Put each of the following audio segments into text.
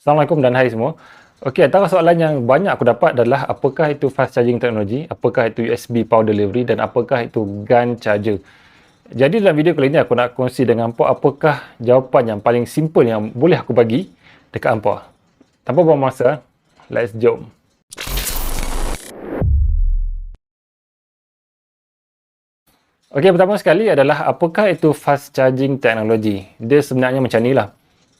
Assalamualaikum dan hai semua. Okey, antara soalan yang banyak aku dapat adalah apakah itu fast charging technology, apakah itu USB power delivery dan apakah itu GaN charger. Jadi dalam video kali ini aku nak kongsi dengan hampa apakah jawapan yang paling simple yang boleh aku bagi dekat hampa. Tanpa buang masa, let's jom. Okey, pertama sekali adalah apakah itu fast charging technology. Dia sebenarnya macam ni lah.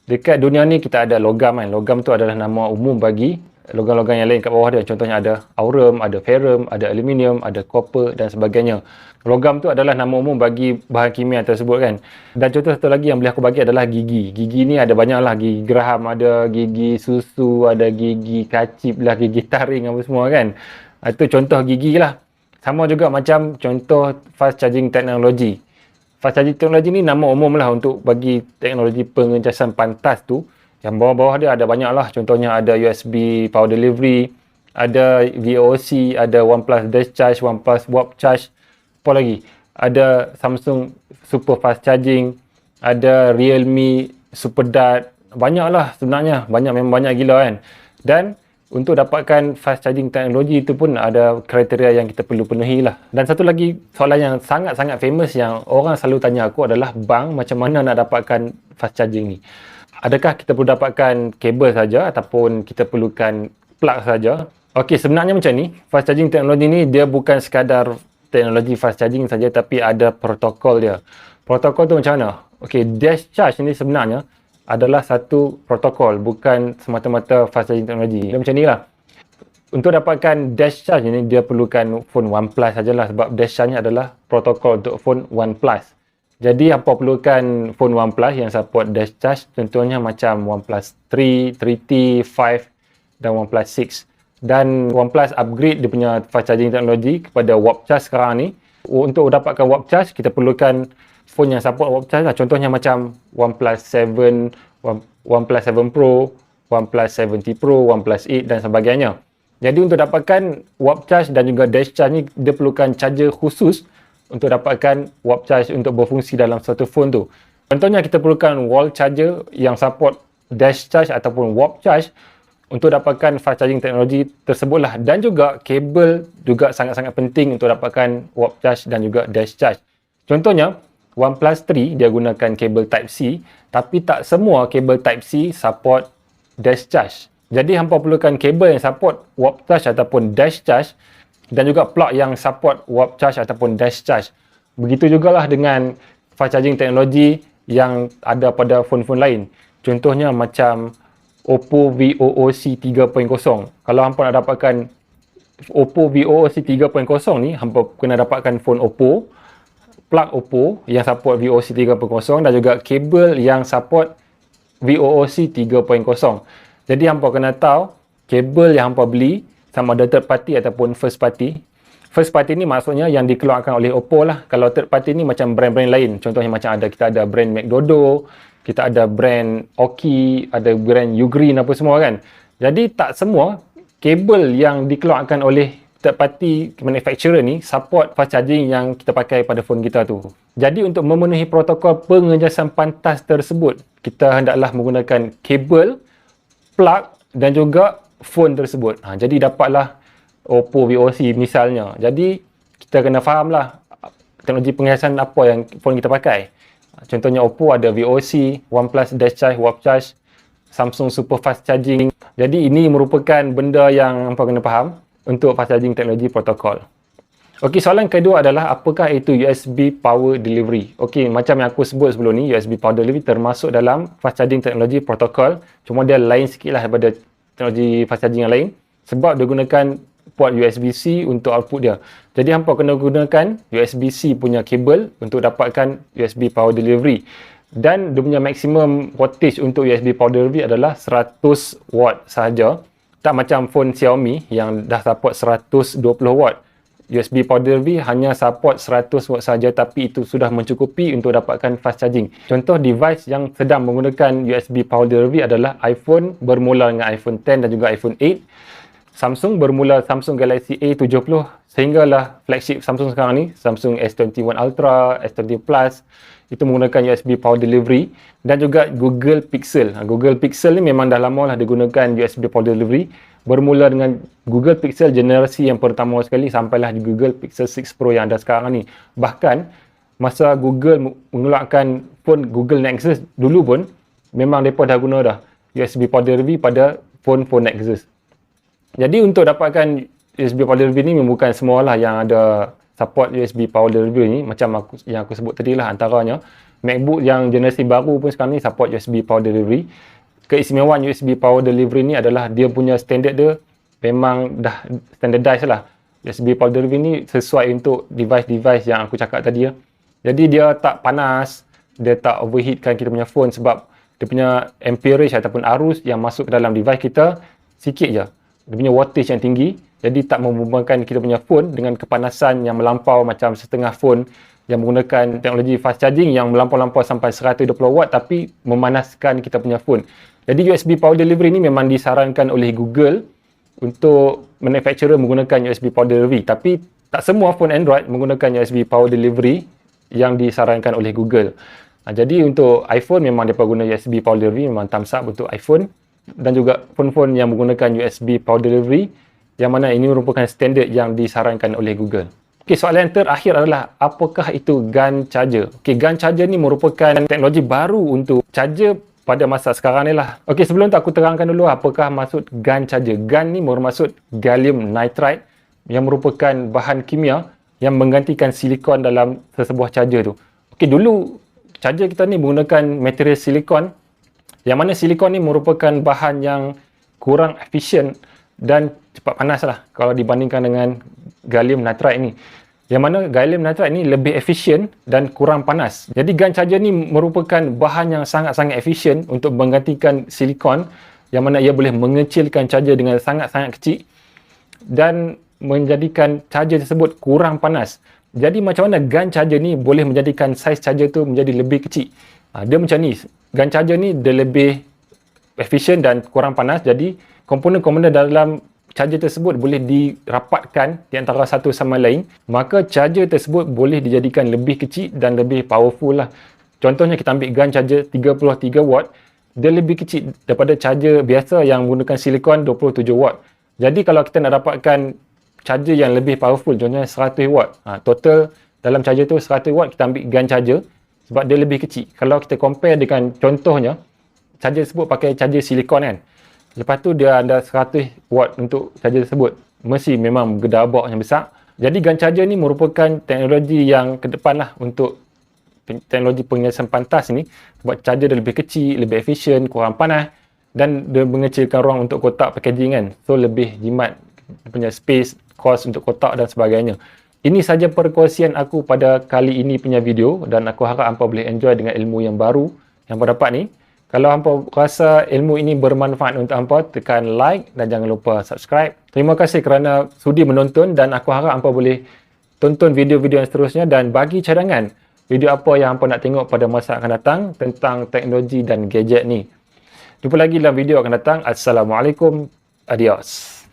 Dekat dunia ni kita ada logam kan. Logam tu adalah nama umum bagi logam-logam yang lain kat bawah dia. Contohnya ada aurum, ada ferrum, ada aluminium, ada copper dan sebagainya. Logam tu adalah nama umum bagi bahan kimia tersebut kan. Dan contoh satu lagi yang boleh aku bagi adalah gigi. Gigi ni ada banyak lah. Gigi geraham ada, gigi susu, ada gigi kacip lah, gigi taring apa semua kan. Itu contoh gigi lah. Sama juga macam contoh fast charging technology. Fast charging teknologi ni nama umum lah untuk bagi teknologi pengecasan pantas tu. Yang bawah-bawah dia ada banyak lah. Contohnya ada USB power delivery, ada VOC, ada OnePlus dash charge, OnePlus warp charge. Apa lagi? Ada Samsung super fast charging, ada Realme super dart. Banyak lah sebenarnya. Memang banyak gila kan. Dan untuk dapatkan fast charging teknologi itu pun ada kriteria yang kita perlu penuhi lah. Dan satu lagi soalan yang sangat-sangat famous yang orang selalu tanya aku adalah, bang, macam mana nak dapatkan fast charging ni? Adakah kita perlu dapatkan kabel saja ataupun kita perlukan plug saja? Okey, sebenarnya macam ni. Fast charging teknologi ni dia bukan sekadar teknologi fast charging saja, tapi ada protokol dia. Protokol tu macam mana? Okey, dash charge ni sebenarnya adalah satu protokol, bukan semata-mata fast charging teknologi. Dia macam ni lah. Untuk dapatkan dash charge ni, dia perlukan phone OnePlus sajalah, sebab dash charge ni adalah protokol untuk phone OnePlus. Jadi, apa perlukan phone OnePlus yang support dash charge, contohnya macam OnePlus 3, 3T, 5 dan OnePlus 6. Dan OnePlus upgrade dia punya fast charging teknologi kepada warp charge sekarang ni. Untuk dapatkan warp charge, kita perlukan phone yang support warp charge lah. Contohnya macam OnePlus 7, OnePlus 7 Pro, OnePlus 7T Pro, OnePlus 8 dan sebagainya. Jadi untuk dapatkan warp charge dan juga dash charge ni, dia perlukan charger khusus untuk dapatkan warp charge untuk berfungsi dalam satu phone tu. Contohnya kita perlukan wall charger yang support dash charge ataupun warp charge untuk dapatkan fast charging teknologi tersebut lah. Dan juga kabel juga sangat-sangat penting untuk dapatkan warp charge dan juga dash charge. Contohnya OnePlus 3 dia gunakan kabel Type-C, tapi tak semua kabel Type-C support dash charge. Jadi hampa perlukan kabel yang support warp charge ataupun dash charge dan juga plug yang support warp charge ataupun dash charge. Begitu jugalah dengan fast charging teknologi yang ada pada phone-phone lain. Contohnya macam Oppo VOOC 3.0. Kalau hampa nak dapatkan Oppo VOOC 3.0 ni, hampa kena dapatkan phone Oppo, plug Oppo yang support VOOC 3.0 dan juga kabel yang support VOOC 3.0. Jadi hampa kena tahu kabel yang hampa beli sama ada third party ataupun first party. First party ni maksudnya yang dikeluarkan oleh Oppo lah. Kalau third party ni macam brand-brand lain. Contohnya macam kita ada brand McDodo, kita ada brand Oki, ada brand Ugreen apa semua kan. Jadi tak semua kabel yang dikeluarkan oleh third party manufacturer ni support fast charging yang kita pakai pada phone kita tu. Jadi untuk memenuhi protokol pengecasan pantas tersebut, kita hendaklah menggunakan kabel, plug dan juga phone tersebut. Jadi dapatlah Oppo VOC misalnya. Jadi kita kena fahamlah teknologi pengecasan apa yang phone kita pakai. Contohnya Oppo ada VOC, OnePlus dash charge, warp charge, Samsung super fast charging. Jadi ini merupakan benda yang hampa kena faham untuk fast charging teknologi protokol. Okey, soalan kedua adalah apakah itu USB power delivery? Okey, macam yang aku sebut sebelum ni, USB power delivery termasuk dalam fast charging teknologi protokol. Cuma dia lain sikit lah daripada teknologi fast charging yang lain. Sebab dia gunakan port USB-C untuk output dia. Jadi hampa kena gunakan USB-C punya kabel untuk dapatkan USB power delivery. Dan dia punya maksimum wattage untuk USB power delivery adalah 100 watt sahaja. Tak macam phone Xiaomi yang dah support 120 watt. USB power delivery hanya support 100 watt saja, tapi itu sudah mencukupi untuk dapatkan fast charging. Contoh device yang sedang menggunakan USB power delivery adalah iPhone bermula dengan iPhone X dan juga iPhone 8. Samsung bermula Samsung Galaxy A70 sehinggalah flagship Samsung sekarang ni, Samsung S21 Ultra, S20 Plus, itu menggunakan USB Power Delivery, dan juga Google Pixel. Google Pixel ni memang dah lama lah digunakan USB Power Delivery, bermula dengan Google Pixel generasi yang pertama sekali sampailah di Google Pixel 6 Pro yang ada sekarang ni. Bahkan masa Google mengeluarkan phone Google Nexus dulu pun memang mereka dah guna dah USB Power Delivery pada phone Nexus. Jadi untuk dapatkan USB Power Delivery ni bukan semualah yang ada support USB Power Delivery ni, macam yang aku sebut tadi lah. Antaranya MacBook yang generasi baru pun sekarang ni support USB Power Delivery. Keistimewaan USB Power Delivery ni adalah dia punya standard dia memang dah standardized lah. USB Power Delivery ni sesuai untuk device-device yang aku cakap tadi ya. Jadi dia tak panas, dia tak overheatkan kita punya phone sebab dia punya amperage ataupun arus yang masuk ke dalam device kita sikit je. Dia punya wattage yang tinggi, jadi tak membebankan kita punya phone dengan kepanasan yang melampau macam setengah phone yang menggunakan teknologi fast charging yang melampau-lampau sampai 120 watt tapi memanaskan kita punya phone. Jadi USB Power Delivery ni memang disarankan oleh Google untuk manufacturer menggunakan USB Power Delivery, tapi tak semua phone Android menggunakan USB Power Delivery yang disarankan oleh Google. Jadi untuk iPhone memang mereka guna USB Power Delivery, memang thumbs up untuk iPhone, dan juga phone-phone yang menggunakan USB Power Delivery yang mana ini merupakan standard yang disarankan oleh Google. Okey, soalan yang terakhir adalah apakah itu GAN charger? Okey, GAN charger ni merupakan teknologi baru untuk charger pada masa sekarang ni lah. Okey, sebelum tu aku terangkan dulu apakah maksud GAN charger. GAN ni bermaksud gallium nitride yang merupakan bahan kimia yang menggantikan silikon dalam sesebuah charger tu. Okey, dulu charger kita ni menggunakan material silikon, yang mana silikon ni merupakan bahan yang kurang efisien dan cepat panas lah kalau dibandingkan dengan gallium nitride ni. Yang mana gallium nitride ni lebih efisien dan kurang panas. Jadi GAN charger ni merupakan bahan yang sangat-sangat efisien untuk menggantikan silikon, yang mana ia boleh mengecilkan charger dengan sangat-sangat kecil dan menjadikan charger tersebut kurang panas. Jadi macam mana GAN charger ni boleh menjadikan saiz charger tu menjadi lebih kecil? Dia macam ni. GAN charger ni dia lebih efisien dan kurang panas. Jadi komponen-komponen dalam charger tersebut boleh dirapatkan di antara satu sama lain. Maka charger tersebut boleh dijadikan lebih kecil dan lebih powerful lah. Contohnya kita ambil GAN charger 33 watt. Dia lebih kecil daripada charger biasa yang menggunakan silikon 27 watt. Jadi kalau kita nak dapatkan charger yang lebih powerful, contohnya 100 watt. Total dalam charger tu 100 watt, kita ambil GAN charger sebab dia lebih kecil. Kalau kita compare dengan contohnya, charger tersebut pakai charger silikon kan. Lepas tu dia ada 100 watt untuk charger tersebut. Mesti memang gedabak yang besar. Jadi GAN charger ni merupakan teknologi yang ke depan lah untuk teknologi pengelasan pantas ni. Sebab charger dia lebih kecil, lebih efisien, kurang panas dan dia mengecilkan ruang untuk kotak packaging kan. So lebih jimat punya space, cost untuk kotak dan sebagainya. Ini saja perkongsian aku pada kali ini punya video dan aku harap hangpa boleh enjoy dengan ilmu yang baru yang hangpa dapat ni. Kalau hangpa rasa ilmu ini bermanfaat untuk hangpa, tekan like dan jangan lupa subscribe. Terima kasih kerana sudi menonton dan aku harap hangpa boleh tonton video-video yang seterusnya dan bagi cadangan video apa yang hangpa nak tengok pada masa akan datang tentang teknologi dan gadget ni. Jumpa lagi dalam video akan datang. Assalamualaikum. Adios.